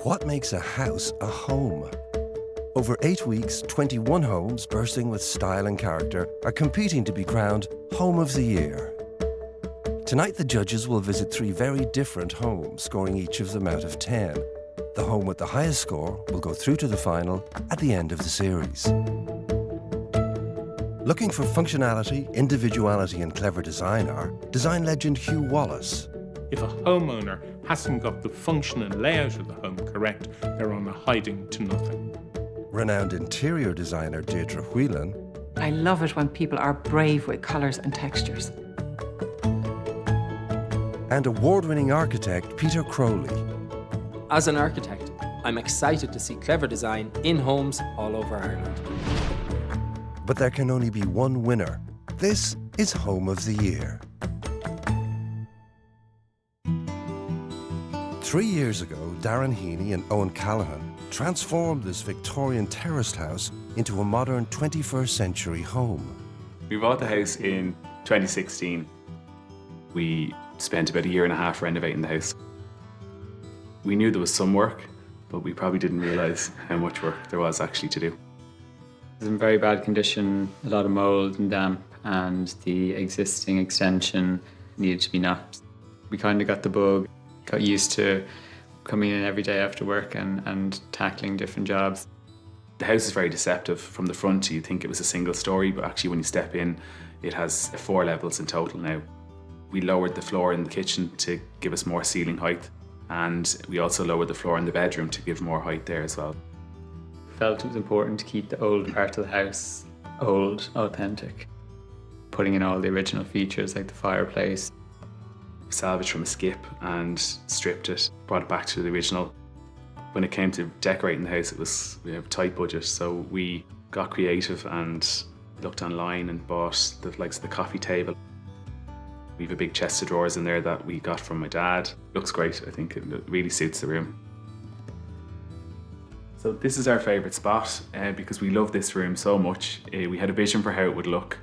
What makes a house a home? Over 8 weeks, 21 homes bursting with style and character are competing to be crowned Home of the Year. Tonight, the judges will visit 3 very different homes, scoring each of them out of 10. The home with the highest score will go through to the final at the end of the series. Looking for functionality, individuality and clever design are design legend Hugh Wallace. If a homeowner hasn't got the function and layout of the home correct, they're on a hiding to nothing. Renowned interior designer Deirdre Whelan. I love it when people are brave with colours and textures. And award-winning architect Peter Crowley. As an architect, I'm excited to see clever design in homes all over Ireland. But there can only be one winner. This is Home of the Year. 3 years ago, Darren Heaney and Owen Callaghan transformed this Victorian terraced house into a modern 21st century home. We bought the house in 2016. We spent about 1.5 years renovating the house. We knew there was some work, but we probably didn't realise how much work there was actually to do. It's in very bad condition, a lot of mould and damp, and the existing extension needed to be knocked. We kind of got the bug, got used to coming in every day after work and tackling different jobs. The house is very deceptive. From the front, you think it was a single story, but actually when you step in, it has 4 levels in total now. We lowered the floor in the kitchen to give us more ceiling height, and we also lowered the floor in the bedroom to give more height there as well. Felt it was important to keep the old part of the house old, authentic, putting in all the original features like the fireplace. Salvaged from a skip and stripped it, brought it back to the original. When it came to decorating the house, we have a tight budget, so we got creative and looked online and bought the likes of the coffee table. We have a big chest of drawers in there that we got from my dad. Looks great, I think it really suits the room. So this is our favourite spot because we love this room so much. We had a vision for how it would look,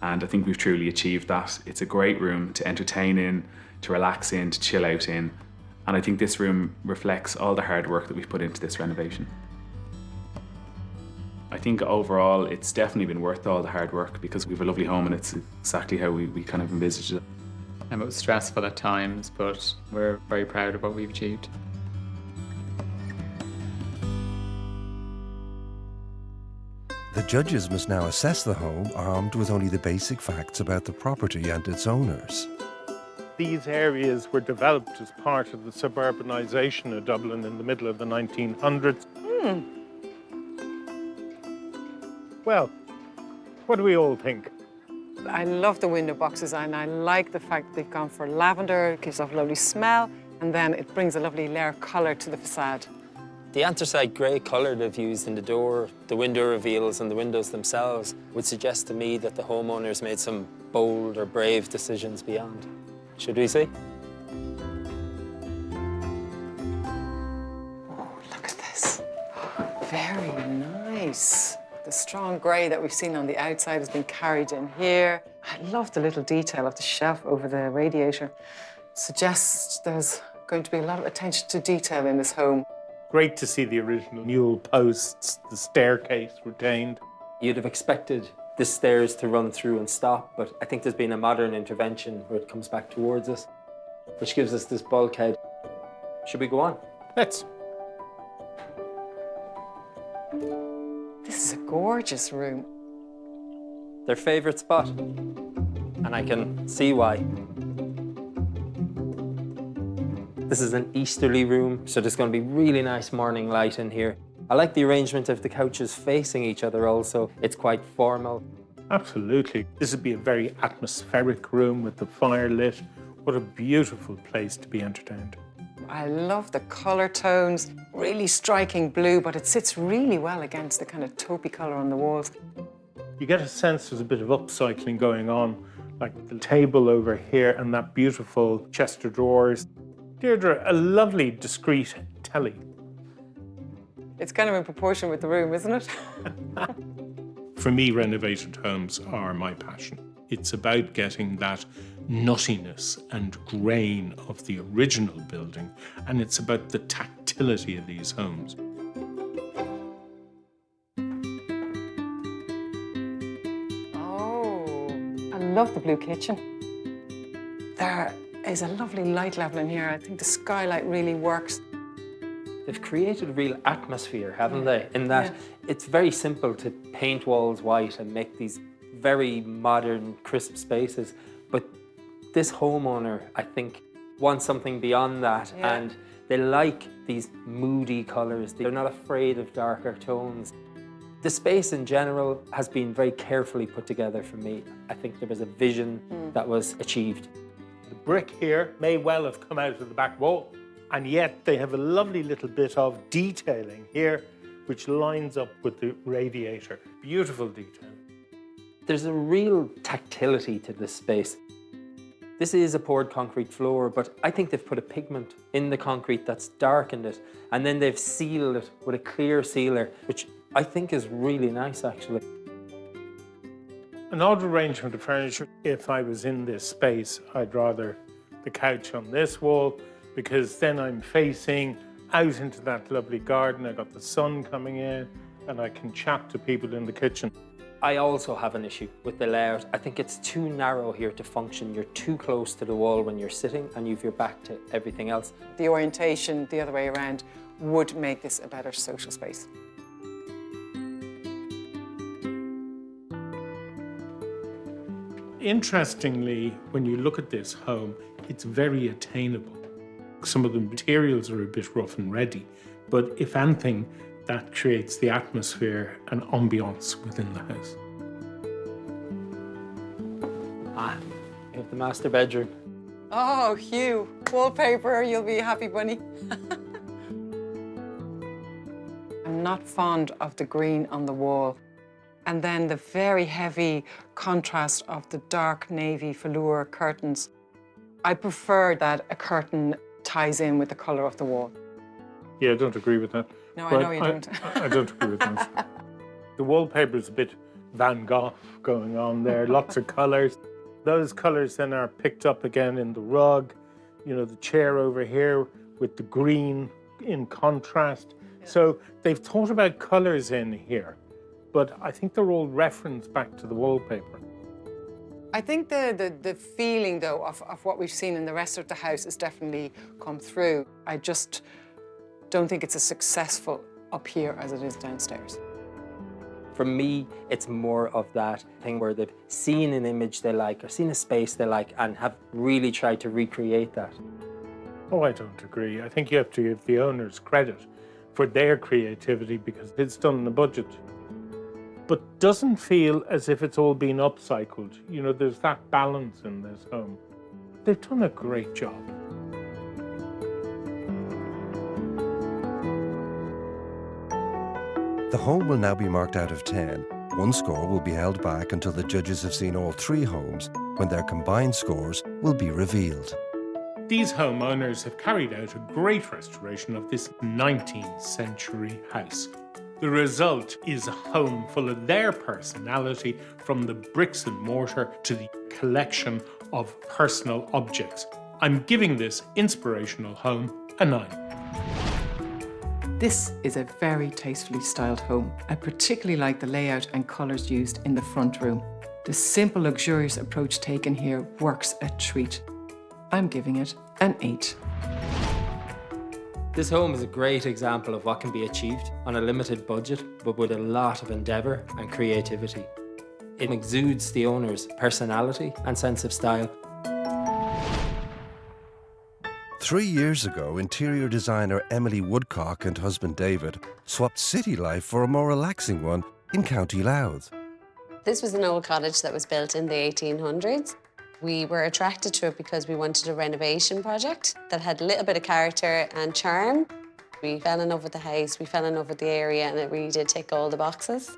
and I think we've truly achieved that. It's a great room to entertain in, to relax in, to chill out in. And I think this room reflects all the hard work that we've put into this renovation. I think overall it's definitely been worth all the hard work because we have a lovely home and it's exactly how we kind of envisaged it. And it was stressful at times, but we're very proud of what we've achieved. The judges must now assess the home armed with only the basic facts about the property and its owners. These areas were developed as part of the suburbanisation of Dublin in the middle of the 1900s. Well, what do we all think? I love the window boxes and I like the fact that they've gone for lavender. It gives off a lovely smell and then it brings a lovely layer of colour to the facade. The anthracite grey colour they've used in the door, the window reveals and the windows themselves would suggest to me that the homeowners made some bold or brave decisions beyond. Should we see? Oh, look at this. Very nice. The strong grey that we've seen on the outside has been carried in here. I love the little detail of the shelf over the radiator. Suggests there's going to be a lot of attention to detail in this home. Great to see the original newel posts, the staircase retained. You'd have expected the stairs to run through and stop, but I think there's been a modern intervention where it comes back towards us, which gives us this bulkhead. Should we go on? Let's. This is a gorgeous room. Their favourite spot, and I can see why. This is an easterly room, so there's going to be really nice morning light in here. I like the arrangement of the couches facing each other also. It's quite formal. Absolutely. This would be a very atmospheric room with the fire lit. What a beautiful place to be entertained. I love the colour tones, really striking blue, but it sits really well against the kind of taupey colour on the walls. You get a sense there's a bit of upcycling going on, like the table over here and that beautiful chest of drawers. Deirdre, a lovely, discreet telly. It's kind of in proportion with the room, isn't it? For me, renovated homes are my passion. It's about getting that nuttiness and grain of the original building, and it's about the tactility utility of these homes. Oh, I love the blue kitchen. There is a lovely light level in here. I think the skylight really works. They've created a real atmosphere, haven't they? In that it's very simple to paint walls white and make these very modern, crisp spaces. But this homeowner, I think, wants something beyond that. And they like these moody colours. They're not afraid of darker tones. The space in general has been very carefully put together for me. I think there was a vision that was achieved. The brick here may well have come out of the back wall, and yet they have a lovely little bit of detailing here which lines up with the radiator. Beautiful detail. There's a real tactility to this space. This is a poured concrete floor, but I think they've put a pigment in the concrete that's darkened it, and then they've sealed it with a clear sealer, which I think is really nice, actually. An odd arrangement of furniture. If I was in this space, I'd rather the couch on this wall, because then I'm facing out into that lovely garden. I've got the sun coming in, and I can chat to people in the kitchen. I also have an issue with the layout. I think it's too narrow here to function. You're too close to the wall when you're sitting, and you've your back to everything else. The orientation the other way around would make this a better social space. Interestingly, when you look at this home, it's very attainable. Some of the materials are a bit rough and ready, but if anything, that creates the atmosphere and ambiance within the house. You have the master bedroom. Oh, Hugh, wallpaper, you'll be a happy bunny. I'm not fond of the green on the wall. And then the very heavy contrast of the dark navy velour curtains. I prefer that a curtain ties in with the colour of the wall. Yeah, I don't agree with that. No, I But know you don't. I don't agree with that. The wallpaper's a bit Van Gogh going on there, lots of colours. Those colours then are picked up again in the rug. You know, the chair over here with the green in contrast. So they've thought about colours in here, but I think they're all referenced back to the wallpaper. I think the feeling, though, of what we've seen in the rest of the house has definitely come through. I just don't think it's as successful up here as it is downstairs. For me, it's more of that thing where they've seen an image they like or seen a space they like and have really tried to recreate that. Oh, I don't agree. I think you have to give the owners credit for their creativity because it's done on a budget. But doesn't feel as if it's all been upcycled. You know, there's that balance in this home. They've done a great job. The home will now be marked out of 10. One score will be held back until the judges have seen all 3 homes, when their combined scores will be revealed. These homeowners have carried out a great restoration of this 19th century house. The result is a home full of their personality, from the bricks and mortar to the collection of personal objects. I'm giving this inspirational home a 9. This is a very tastefully styled home. I particularly like the layout and colours used in the front room. The simple, luxurious approach taken here works a treat. I'm giving it an 8. This home is a great example of what can be achieved on a limited budget, but with a lot of endeavour and creativity. It exudes the owner's personality and sense of style. 3 years ago, interior designer Emily Woodcock and husband David swapped city life for a more relaxing one in County Louth. This was an old cottage that was built in the 1800s. We were attracted to it because we wanted a renovation project that had a little bit of character and charm. We fell in love with the house, we fell in love with the area, and it really did tick all the boxes.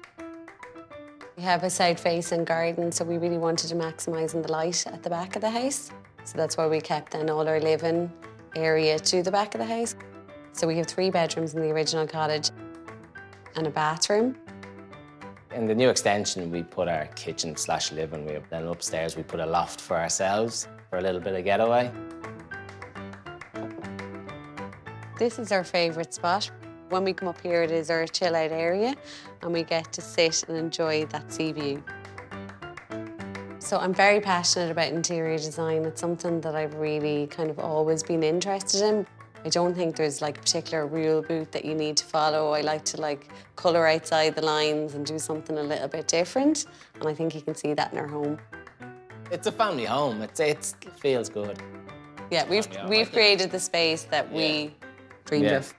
We have a south-facing garden, so we really wanted to maximise the light at the back of the house. So that's why we kept then all our living area to the back of the house. So we have 3 bedrooms in the original cottage and a bathroom. In the new extension, we put our kitchen/living room. Then upstairs, we put a loft for ourselves for a little bit of getaway. This is our favourite spot. When we come up here, it is our chill-out area, and we get to sit and enjoy that sea view. So I'm very passionate about interior design. It's something that I've really kind of always been interested in. I don't think there's like a particular rule book that you need to follow. I like to like colour outside the lines and do something a little bit different. And I think you can see that in our home. It's a family home. It feels good. Yeah, we've created the space that we dreamed of.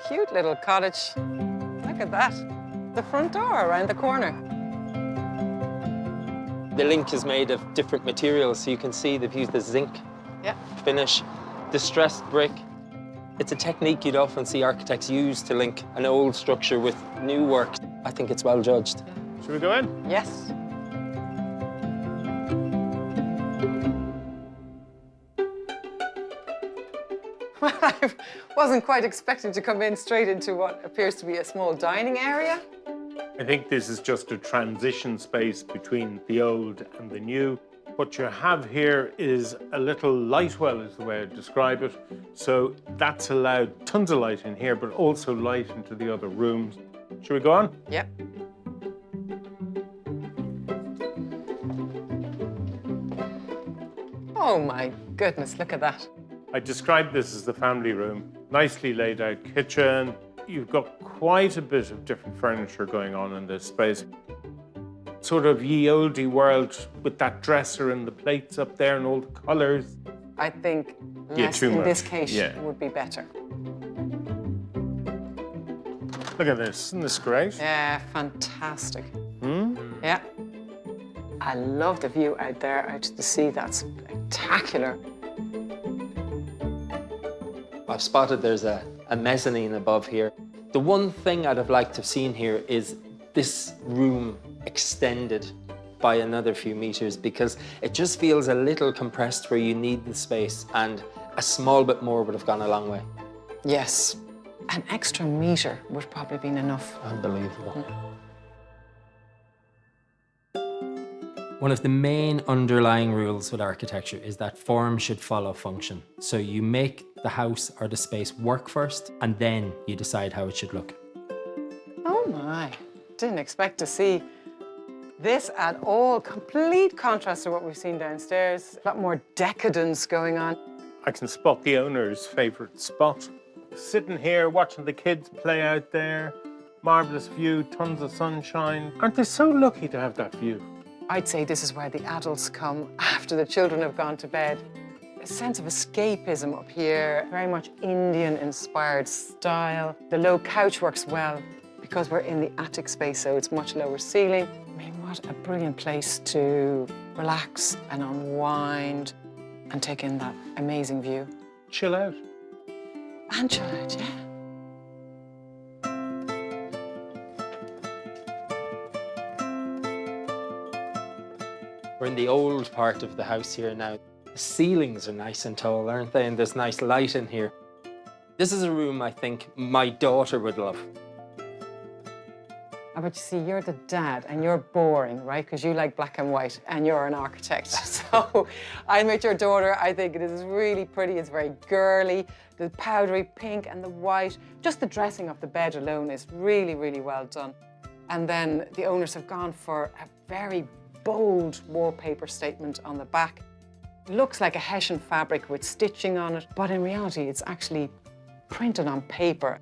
Cute little cottage. Look at that. The front door around the corner. The link is made of different materials, so you can see they've used the zinc finish, distressed brick. It's a technique you'd often see architects use to link an old structure with new work. I think it's well judged. Should we go in? Yes. Well, I wasn't quite expecting to come in straight into what appears to be a small dining area. I think this is just a transition space between the old and the new. What you have here is a little light well, is the way I'd describe it. So that's allowed tons of light in here, but also light into the other rooms. Should we go on? Yep. Oh my goodness, look at that. I described this as the family room. Nicely laid out kitchen. You've got quite a bit of different furniture going on in this space. Sort of ye oldie world with that dresser and the plates up there and all the colours. I think Yeah, less too in much. this case Yeah. would be better. Look at this, isn't this great? Yeah, fantastic. Yeah. I love the view out there, out to the sea. That's spectacular. I've spotted there's a mezzanine above here. The one thing I'd have liked to have seen here is this room extended by another few meters, because it just feels a little compressed where you need the space, and a small bit more would have gone a long way. Yes. An extra metre would probably been enough. Unbelievable. One of the main underlying rules with architecture is that form should follow function. So you make the house or the space work first, and then you decide how it should look. Oh my, didn't expect to see this at all. Complete contrast to what we've seen downstairs. A lot more decadence going on. I can spot the owner's favourite spot. Sitting here, watching the kids play out there. Marvellous view, tons of sunshine. Aren't they so lucky to have that view? I'd say this is where the adults come after the children have gone to bed. A sense of escapism up here, very much Indian-inspired style. The low couch works well because we're in the attic space, so it's much lower ceiling. I mean, what a brilliant place to relax and unwind and take in that amazing view. Chill out. And chill out, yeah. We're in the old part of the house here now. The ceilings are nice and tall, aren't they? And there's nice light in here. This is a room I think my daughter would love. But you see, you're the dad and you're boring, right? Because you like black and white and you're an architect. So I met your daughter. I think it is really pretty. It's very girly. The powdery pink and the white. Just the dressing of the bed alone is really, really well done. And then the owners have gone for a very bold wallpaper statement on the back. It looks like a hessian fabric with stitching on it, but in reality, it's actually printed on paper.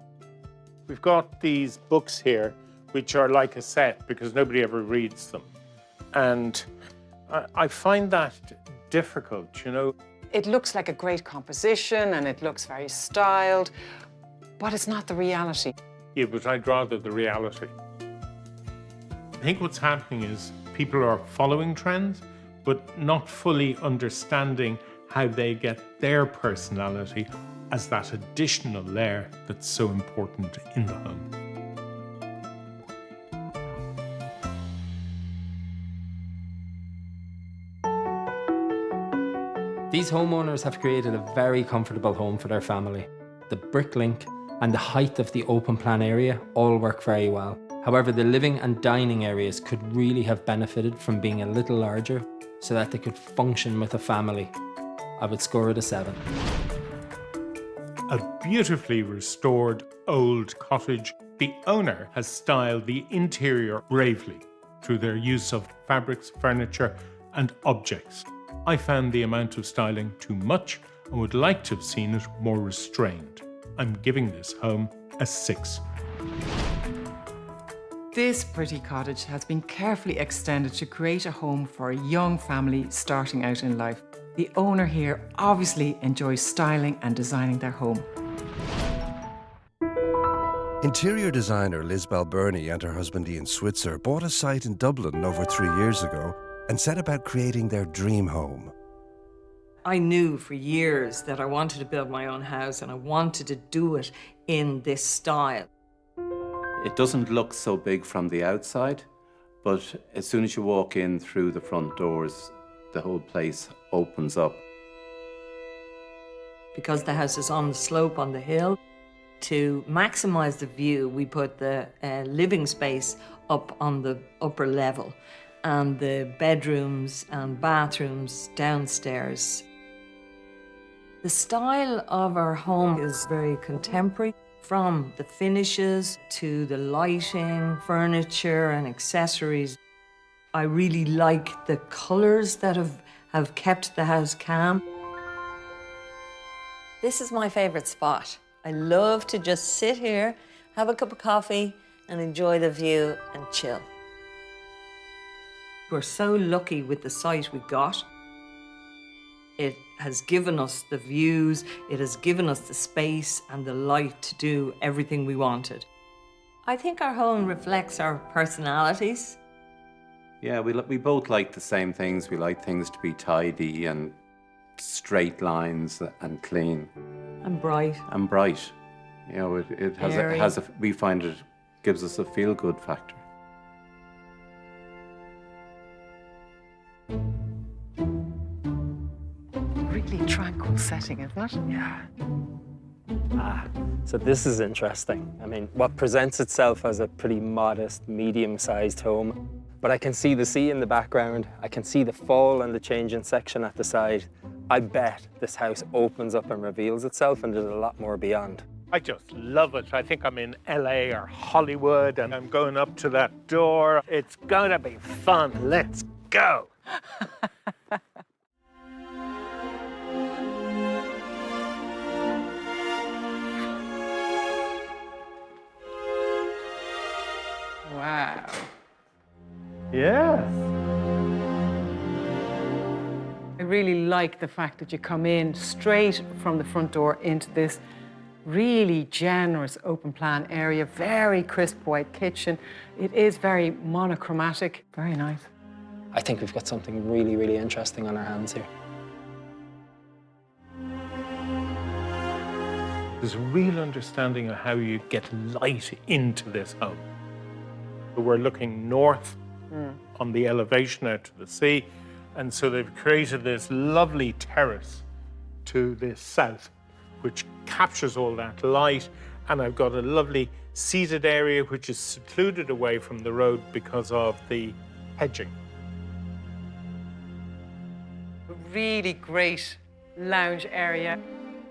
We've got these books here, which are like a set because nobody ever reads them. And I find that difficult, you know. It looks like a great composition and it looks very styled, but it's not the reality. Yeah, but I'd rather the reality. I think what's happening is people are following trends, but not fully understanding how they get their personality as that additional layer that's so important in the home. These homeowners have created a very comfortable home for their family. The brick link and the height of the open plan area all work very well. However, the living and dining areas could really have benefited from being a little larger so that they could function with a family. I would score it a 7. A beautifully restored old cottage. The owner has styled the interior bravely through their use of fabrics, furniture, and objects. I found the amount of styling too much and would like to have seen it more restrained. I'm giving this home a 6. This pretty cottage has been carefully extended to create a home for a young family starting out in life. The owner here obviously enjoys styling and designing their home. Interior designer Liz Balbirnie and her husband Ian Switzer bought a site in Dublin over 3 years ago and set about creating their dream home. I knew for years that I wanted to build my own house and I wanted to do it in this style. It doesn't look so big from the outside, but as soon as you walk in through the front doors, the whole place opens up. Because the house is on the slope on the hill, to maximize the view, we put the living space up on the upper level and the bedrooms and bathrooms downstairs. The style of our home is very contemporary, from the finishes to the lighting, furniture and accessories. I really like the colours that have kept the house calm. This is my favourite spot. I love to just sit here, have a cup of coffee and enjoy the view and chill. We're so lucky with the site we got. It has given us the views, it has given us the space and the light to do everything we wanted. I think our home reflects our personalities. Yeah, we both like the same things. We like things to be tidy and straight lines and clean. And bright. And bright. You know, it has we find it gives us a feel-good factor. Really tranquil setting, isn't it? Yeah. So this is interesting. I mean, what presents itself as a pretty modest, medium-sized home, but I can see the sea in the background. I can see the fall and the changing section at the side. I bet this house opens up and reveals itself, and there's a lot more beyond. I just love it. I think I'm in LA or Hollywood and I'm going up to that door. It's going to be fun. Let's go. Wow. Yes. I really like the fact that you come in straight from the front door into this really generous open plan area, very crisp white kitchen. It is very monochromatic, very nice. I think we've got something really, really interesting on our hands here. There's a real understanding of how you get light into this home. We're looking north on the elevation out to the sea, and so they've created this lovely terrace to the south, which captures all that light, and I've got a lovely seated area which is secluded away from the road because of the hedging. A really great lounge area.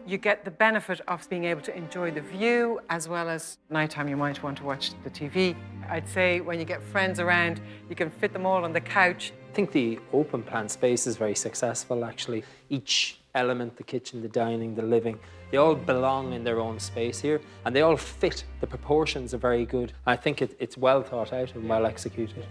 You get the benefit of being able to enjoy the view, as well as nighttime you might want to watch the TV. I'd say when you get friends around, you can fit them all on the couch. I think the open plan space is very successful, actually. Each element, the kitchen, the dining, the living, they all belong in their own space here, and they all fit. The proportions are very good. I think it's well thought out and well executed.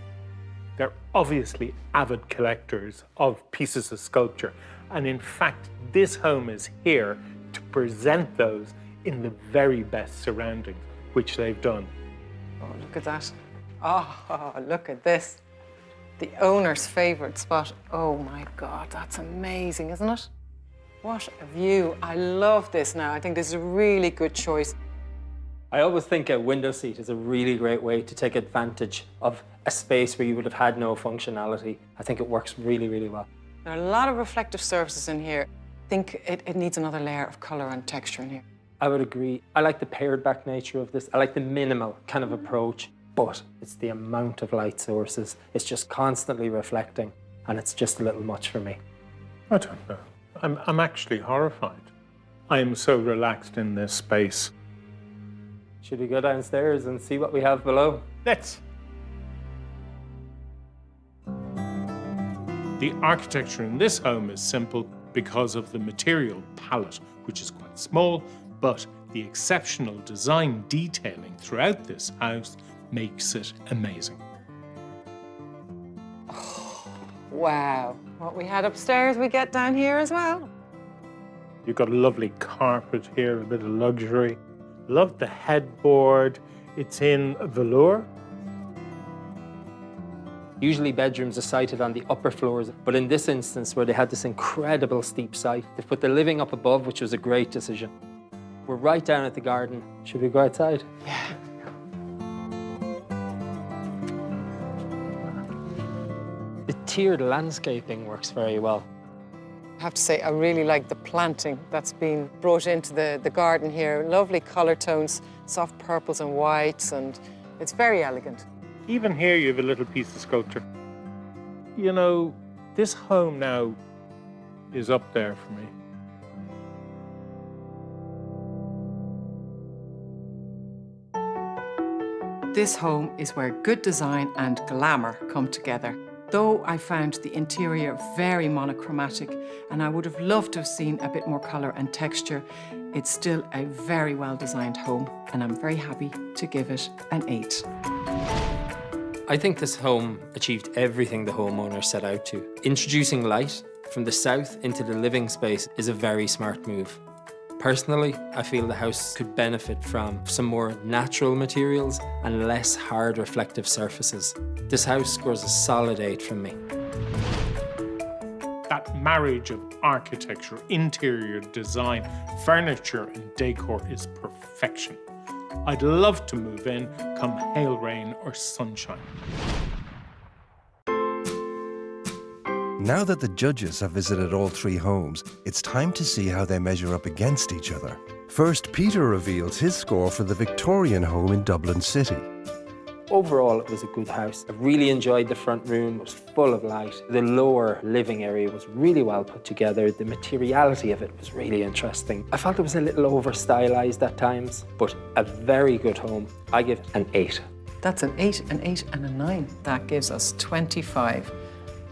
They're obviously avid collectors of pieces of sculpture, and in fact, this home is here to present those in the very best surroundings, which they've done. Oh, look at that. Oh, look at this. The owner's favourite spot. Oh my God, that's amazing, isn't it? What a view. I love this now. I think this is a really good choice. I always think a window seat is a really great way to take advantage of a space where you would have had no functionality. I think it works really, really well. There are a lot of reflective surfaces in here. I think it needs another layer of colour and texture in here. I would agree. I like the pared back nature of this. I like the minimal kind of approach, but it's the amount of light sources. It's just constantly reflecting, and it's just a little much for me. I don't know. I'm actually horrified. I am so relaxed in this space. Should we go downstairs and see what we have below? Let's. The architecture in this home is simple because of the material palette, which is quite small, but the exceptional design detailing throughout this house makes it amazing. Wow. What we had upstairs, we get down here as well. You've got a lovely carpet here, a bit of luxury. Love the headboard. It's in velour. Usually bedrooms are sited on the upper floors, but in this instance where they had this incredible steep site, they've put the living up above, which was a great decision. We're right down at the garden. Should we go outside? Yeah. The tiered landscaping works very well. I have to say, I really like the planting that's been brought into the garden here. Lovely colour tones, soft purples and whites, and it's very elegant. Even here you have a little piece of sculpture. You know, this home now is up there for me. This home is where good design and glamour come together. Though I found the interior very monochromatic and I would have loved to have seen a bit more colour and texture, it's still a very well-designed home and I'm very happy to give it an 8. I think this home achieved everything the homeowner set out to. Introducing light from the south into the living space is a very smart move. Personally, I feel the house could benefit from some more natural materials and less hard reflective surfaces. This house scores a solid 8 from me. That marriage of architecture, interior design, furniture and decor is perfection. I'd love to move in come hail, rain or sunshine. Now that the judges have visited all 3 homes, it's time to see how they measure up against each other. First, Peter reveals his score for the Victorian home in Dublin City. Overall, it was a good house. I really enjoyed the front room. It was full of light. The lower living area was really well put together. The materiality of it was really interesting. I felt it was a little over-stylized at times, but a very good home. I give it an 8. That's an 8, an 8 and a 9. That gives us 25.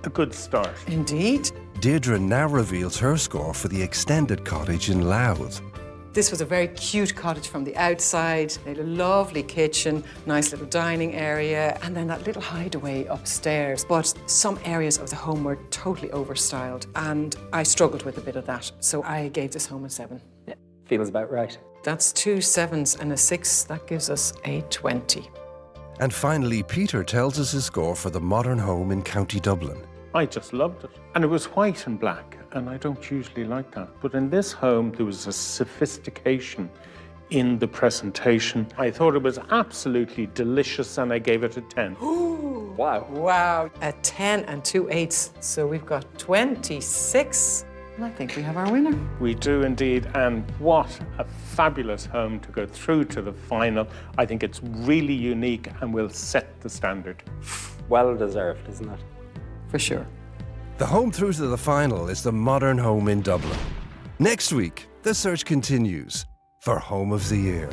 A good start. Indeed. Deirdre now reveals her score for the extended cottage in Louth. This was a very cute cottage from the outside. They had a lovely kitchen, nice little dining area, and then that little hideaway upstairs. But some areas of the home were totally overstyled, and I struggled with a bit of that. So I gave this home a 7. Yeah, feels about right. That's 2 7s and a 6. That gives us a 20. And finally, Peter tells us his score for the modern home in County Dublin. I just loved it. And it was white and black, and I don't usually like that. But in this home, there was a sophistication in the presentation. I thought it was absolutely delicious, and I gave it a 10. Wow. Wow, a 10 and 2 8s. So we've got 26. And I think we have our winner. We do indeed, and what a fabulous home to go through to the final. I think it's really unique and will set the standard. Well deserved, isn't it? For sure. The home through to the final is the modern home in Dublin. Next week, the search continues for Home of the Year.